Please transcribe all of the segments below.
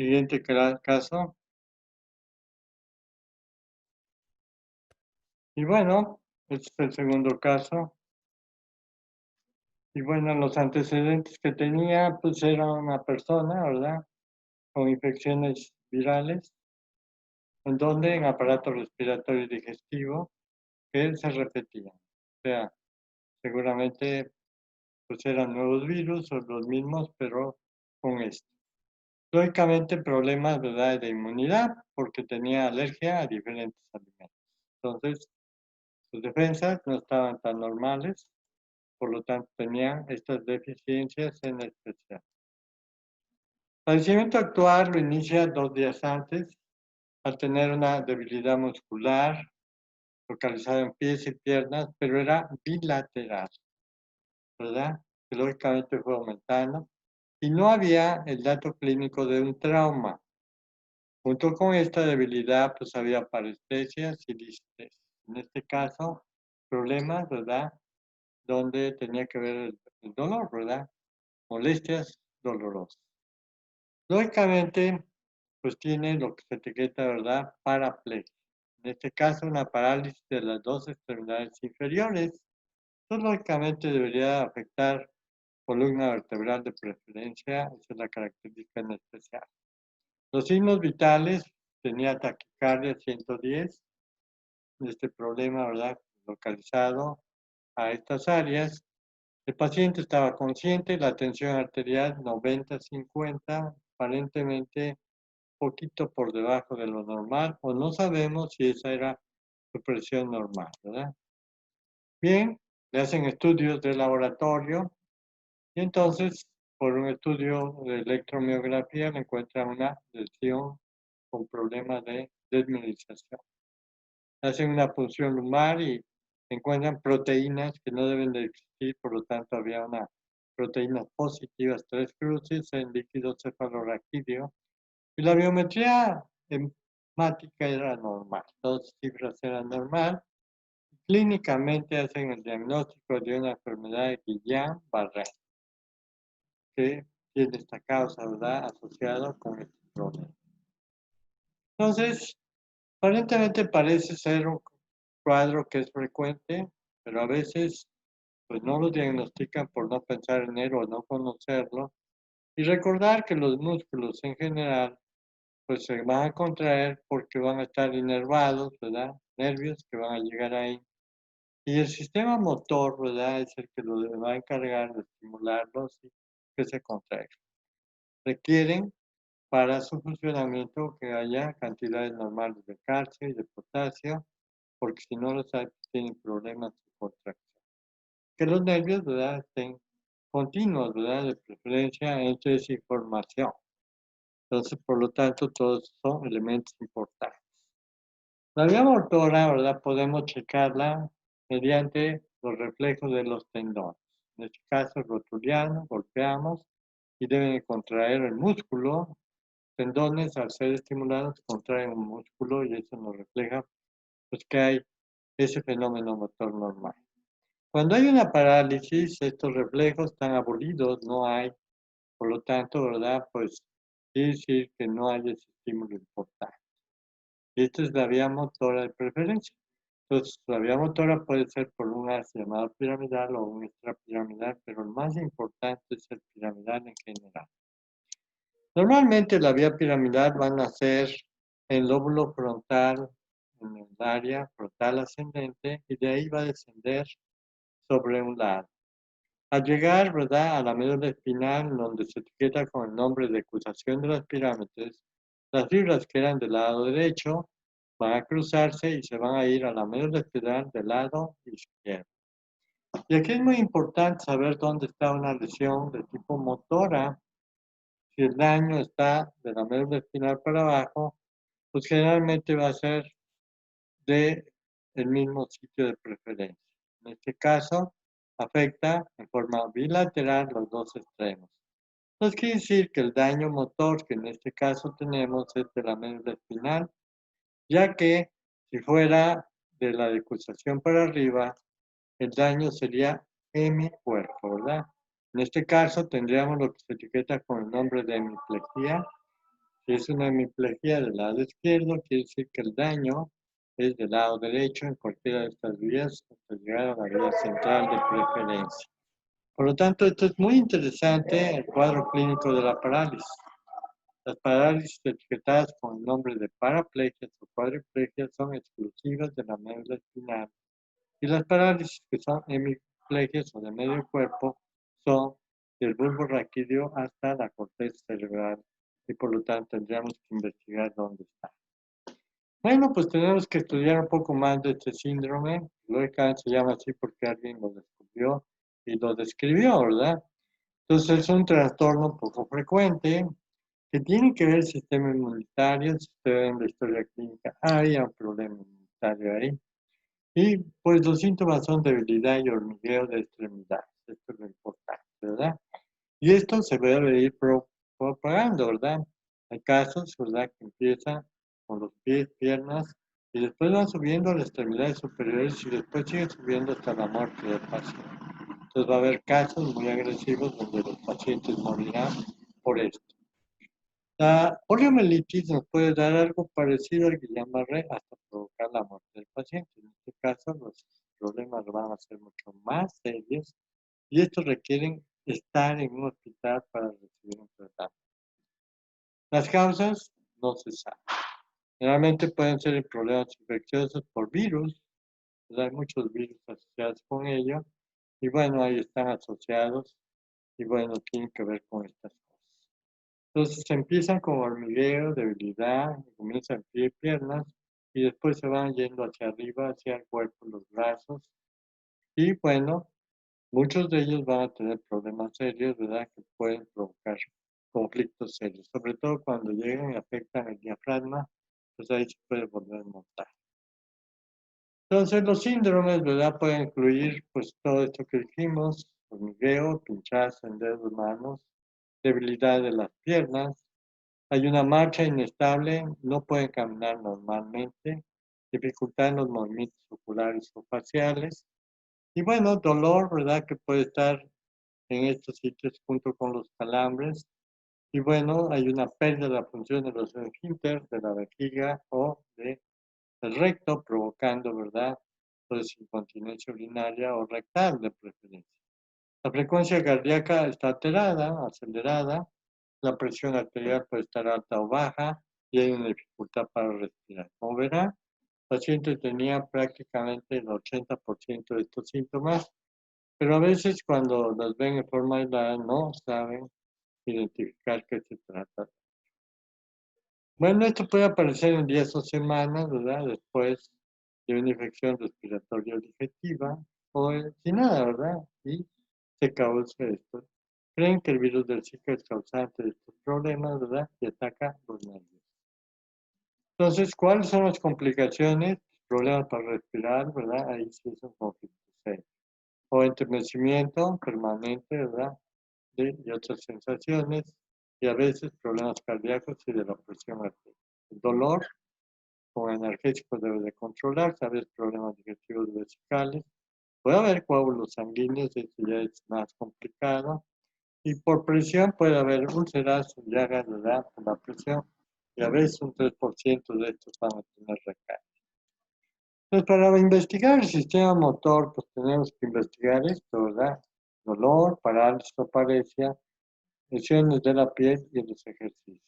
Siguiente caso. Y bueno, este es el segundo caso. Y bueno, los antecedentes que tenía, pues era una persona, ¿verdad? Con infecciones virales, en donde en aparato respiratorio y digestivo, que se repetían. O sea, seguramente pues eran nuevos virus o los mismos, pero con esto. Lógicamente problemas, ¿verdad?, de inmunidad, porque tenía alergia a diferentes alimentos. Entonces, sus defensas no estaban tan normales, por lo tanto tenían estas deficiencias en especial. El padecimiento actual lo inicia 2 días antes, al tener una debilidad muscular localizada en pies y piernas, pero era bilateral, ¿verdad? Que lógicamente fue aumentando. Y no había el dato clínico de un trauma. Junto con esta debilidad, pues había parestesias y distesis. En este caso, problemas, ¿verdad?, donde tenía que ver el dolor, ¿verdad? Molestias dolorosas. Lógicamente, pues tiene lo que se etiqueta, ¿verdad?, paraplegia. En este caso, una parálisis de las dos extremidades inferiores. Entonces, lógicamente debería afectar columna vertebral de preferencia, esa es la característica en especial. Los signos vitales, tenía taquicardia 110, este problema, ¿verdad?, localizado a estas áreas. El paciente estaba consciente, la tensión arterial 90-50, aparentemente poquito por debajo de lo normal, o no sabemos si esa era su presión normal, ¿verdad? Bien, le hacen estudios de laboratorio y entonces, por un estudio de electromiografía, le encuentran una lesión con problemas de desmineralización. Hacen una punción lumbar y encuentran proteínas que no deben de existir, por lo tanto había una proteínas positivas 3 cruces en líquido cefalorraquídeo y la biometría hemática era normal, 2 cifras eran normal. Clínicamente hacen el diagnóstico de una enfermedad de Guillain-Barré, que tiene esta causa, ¿verdad?, asociada con este problema. Entonces, aparentemente parece ser un cuadro que es frecuente, pero a veces pues no lo diagnostican por no pensar en él o no conocerlo. Y recordar que los músculos en general pues se van a contraer porque van a estar inervados, ¿verdad? Nervios que van a llegar ahí. Y el sistema motor, ¿verdad?, es el que lo va a encargar de estimularlos y que se contraigan. Requieren para su funcionamiento que haya cantidades normales de calcio y de potasio, porque si no los hay, tienen problemas de contracción. Que los nervios, ¿verdad?, estén continuos, ¿verdad?, de preferencia entre esa información. Entonces, por lo tanto, todos son elementos importantes. La vía motora, ¿verdad?, podemos checarla mediante los reflejos de los tendones. En este caso, rotuliano, golpeamos y deben contraer el músculo. Tendones, al ser estimulados, contraen un músculo y eso nos refleja pues, que hay ese fenómeno motor normal. Cuando hay una parálisis, estos reflejos están abolidos, no hay, por lo tanto, ¿verdad?, pues quiere decir que no hay ese estímulo importante. Y esta es la vía motora de preferencia. Entonces, la vía motora puede ser por un as llamado piramidal o un extrapiramidal, pero el más importante es el piramidal en general. Normalmente la vía piramidal van a ser el lóbulo frontal, en el área frontal ascendente, y de ahí va a descender sobre un lado. Al llegar, ¿verdad?, a la médula espinal, donde se etiqueta con el nombre de cruzación de las pirámides, las fibras que eran del lado derecho van a cruzarse y se van a ir a la médula espinal del lado izquierdo. Y aquí es muy importante saber dónde está una lesión de tipo motora. Si el daño está de la médula espinal para abajo, pues generalmente va a ser del mismo sitio de preferencia. En este caso, afecta en forma bilateral los dos extremos. Entonces quiere decir que el daño motor que en este caso tenemos es de la médula espinal, ya que si fuera de la decruzación para arriba, el daño sería hemicuerpo, ¿verdad? En este caso tendríamos lo que se etiqueta con el nombre de hemiplejía, Si es una hemiplegia del lado izquierdo, quiere decir que el daño es del lado derecho en cualquiera de estas vías hasta llegar a la vía central de preferencia. Por lo tanto, esto es muy interesante, el cuadro clínico de la parálisis. Las parálisis etiquetadas con el nombre de paraplegias o cuadriplegias son exclusivas de la médula espinal y las parálisis que son hemiplegias o de medio cuerpo son del bulbo raquídeo hasta la corteza cerebral y por lo tanto tendríamos que investigar dónde está. Bueno, pues tenemos que estudiar un poco más de este síndrome. Lógicamente se llama así porque alguien lo descubrió y lo describió, ¿verdad? Entonces es un trastorno poco frecuente que tiene que ver el sistema inmunitario. Si usted ve en la historia clínica, había un problema inmunitario ahí. Y pues los síntomas son debilidad y hormigueo de extremidades. Esto es lo importante, ¿verdad? Y esto se debe ir propagando, ¿verdad? Hay casos, ¿verdad?, que empiezan con los pies, piernas, y después van subiendo a las extremidades superiores y después siguen subiendo hasta la muerte del paciente. Entonces va a haber casos muy agresivos donde los pacientes morirán por esto. La poliomielitis nos puede dar algo parecido al Guillain-Barré hasta provocar la muerte del paciente. En este caso, los problemas van a ser mucho más serios y estos requieren estar en un hospital para recibir un tratamiento. Las causas no se saben. Generalmente pueden ser problemas infecciosos por virus, pues hay muchos virus asociados con ello, y bueno, ahí están asociados, y bueno, tienen que ver con estas cosas. Entonces empiezan con hormigueo, debilidad, comienzan pie y piernas, y después se van yendo hacia arriba, hacia el cuerpo, los brazos, y bueno, muchos de ellos van a tener problemas serios, ¿verdad?, que pueden provocar conflictos serios, sobre todo cuando llegan y afectan el diafragma, pues ahí se puede volver mortal. Entonces los síndromes, ¿verdad?, pueden incluir pues todo esto que dijimos, hormigueo, pinchazo en dedos, manos, debilidad de las piernas, hay una marcha inestable, no pueden caminar normalmente, dificultad en los movimientos oculares o faciales, y bueno, dolor, ¿verdad?, que puede estar en estos sitios junto con los calambres. Y bueno, hay una pérdida de la función de los esfínteres de la vejiga o del recto, provocando, ¿verdad?, pues incontinencia urinaria o rectal de preferencia. La frecuencia cardíaca está alterada, acelerada, la presión arterial puede estar alta o baja y hay una dificultad para respirar. Como verán, el paciente tenía prácticamente el 80% de estos síntomas, pero a veces cuando las ven en forma aislada no saben identificar qué se trata. Bueno, esto puede aparecer en días o semanas, ¿verdad?, después de una infección respiratoria digestiva o sin nada, ¿verdad? Y se causa esto. Creen que el virus del Zika es causante de estos problemas, ¿verdad?, y ataca los nervios. Entonces, ¿cuáles son las complicaciones? Problemas para respirar, ¿verdad? Ahí sí es un conflicto serio. O entumecimiento permanente, ¿verdad?, y otras sensaciones, y a veces problemas cardíacos y de la presión arterial. El dolor con analgésicos debe de controlarse, a veces problemas digestivos vesicales, puede haber coágulos sanguíneos, esto ya es más complicado, y por presión puede haber úlceras, llagas, ¿verdad?, por la presión, y a veces un 3% de estos van a tener recaída. Entonces, para investigar el sistema motor, pues tenemos que investigar esto, ¿verdad? Dolor, parálisis o paresia, lesiones de la piel y los ejercicios.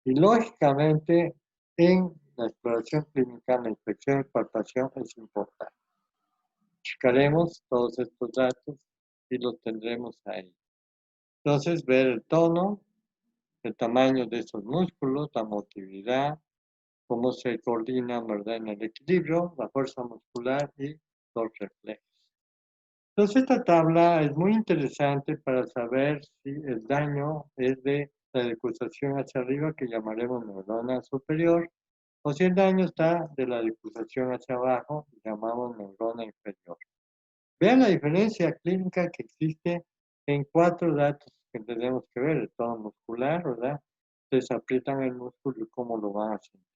Y lógicamente, en la exploración clínica, la inspección y palpación es importante. Checaremos todos estos datos y los tendremos ahí. Entonces, ver el tono, el tamaño de esos músculos, la motilidad, cómo se coordinan, ¿verdad?, en el equilibrio, la fuerza muscular y los reflejos. Entonces, esta tabla es muy interesante para saber si el daño es de la decusación hacia arriba, que llamaremos neurona superior, o si el daño está de la decusación hacia abajo, que llamamos neurona inferior. Vean la diferencia clínica que existe en 4 datos que tenemos que ver: el tono muscular, ¿verdad? Ustedes aprietan el músculo y cómo lo van a sentir.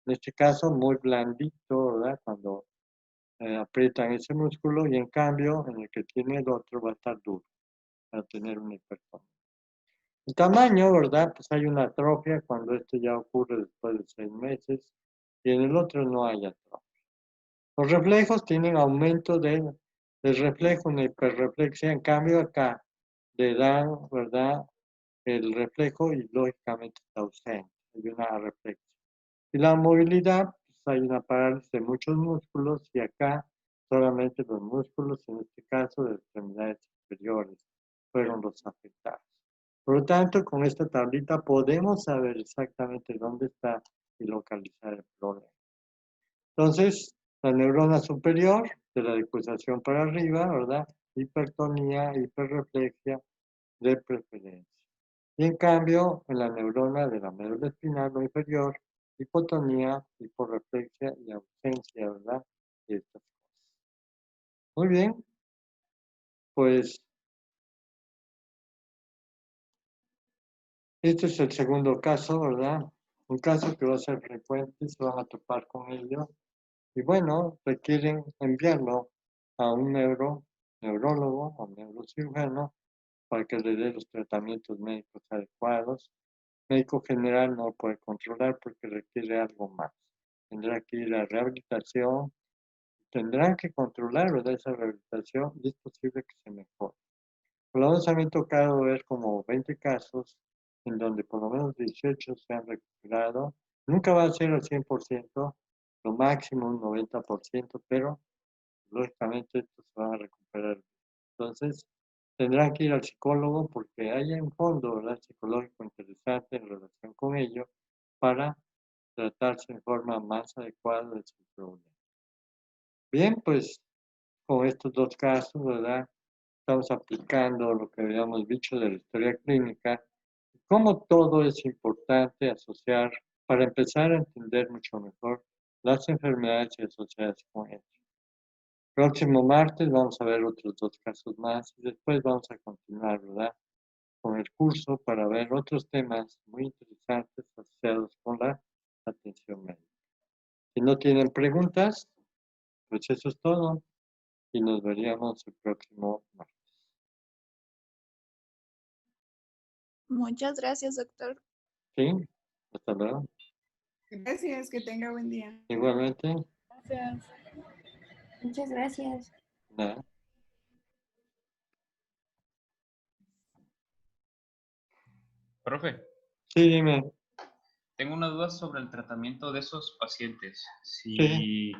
En este caso, muy blandito, ¿verdad?, cuando aprietan ese músculo, y en cambio, en el que tiene el otro va a estar duro, va a tener una hipertonía. El tamaño, ¿verdad? Pues hay una atrofia cuando esto ya ocurre después de 6 meses y en el otro no hay atrofia. Los reflejos tienen aumento del reflejo, una hiperreflexia. En cambio acá le dan, ¿verdad? El reflejo y lógicamente está ausente. Hay una reflexión. Y la movilidad, pues hay una parálisis de muchos músculos y acá solamente los músculos, en este caso de extremidades superiores, fueron los afectados. Por lo tanto, con esta tablita podemos saber exactamente dónde está y localizar el problema. Entonces, la neurona superior, de la decusación para arriba, ¿verdad? Hipertonía, hiperreflexia, de preferencia. Y en cambio, en la neurona de la médula espinal no inferior, hipotonía, hiporreflexia y ausencia, ¿verdad? De estas cosas. Muy bien, pues este es el segundo caso, ¿verdad? Un caso que va a ser frecuente, se van a topar con ello. Y bueno, requieren enviarlo a un neurólogo o neurocirujano para que le dé los tratamientos médicos adecuados. Médico general no puede controlar porque requiere algo más. Tendrá que ir a rehabilitación, tendrán que controlar, ¿verdad? Esa rehabilitación y es posible que se mejore. Por lo menos a mí me ha tocado ver como 20 casos en donde por lo menos 18 se han recuperado. Nunca va a ser al 100%, lo máximo un 90%, pero lógicamente estos se van a recuperar. Entonces, tendrán que ir al psicólogo porque hay un fondo, ¿verdad? Psicológico interesante en relación con ello para tratarse en forma más adecuada de su problema. Bien, pues con estos dos casos, ¿verdad? Estamos aplicando lo que habíamos dicho de la historia clínica, cómo todo es importante asociar para empezar a entender mucho mejor las enfermedades y asociadas con ellas. Próximo martes vamos a ver otros dos casos más y después vamos a continuar, ¿verdad? Con el curso para ver otros temas muy interesantes asociados con la atención médica. Si no tienen preguntas, pues eso es todo y nos veríamos el próximo martes. Muchas gracias, doctor. ¿Sí? Hasta luego. Gracias, que tenga buen día. Igualmente, Gracias. Muchas gracias. nada. Profe, Sí, dime. tengo una duda sobre el tratamiento de esos pacientes. Sí.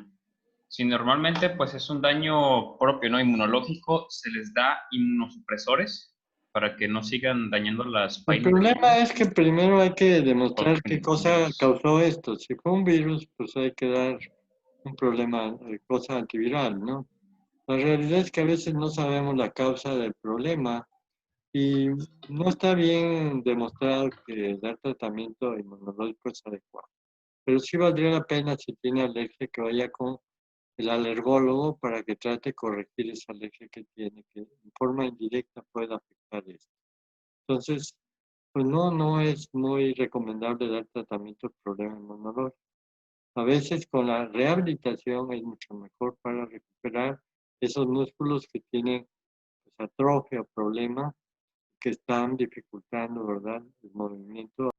Si normalmente pues es un daño propio, ¿no? Inmunológico, ¿se les da inmunosupresores para que no sigan dañando las El vainas del problema pulmón? es que primero hay que demostrar qué Con cosa virus. causó esto. Si fue un virus, pues hay que dar un problema, cosa antiviral, ¿no? La realidad es que a veces no sabemos la causa del problema y no está bien demostrado que dar tratamiento inmunológico es adecuado. Pero sí valdría la pena si tiene alergia que vaya con el alergólogo para que trate de corregir esa alergia que tiene, que en forma indirecta puede afectar esto. Entonces, pues no es muy recomendable dar tratamiento al problema inmunológico. A veces con la rehabilitación es mucho mejor para recuperar esos músculos que tienen pues, atrofia o problema que están dificultando, ¿verdad?, el movimiento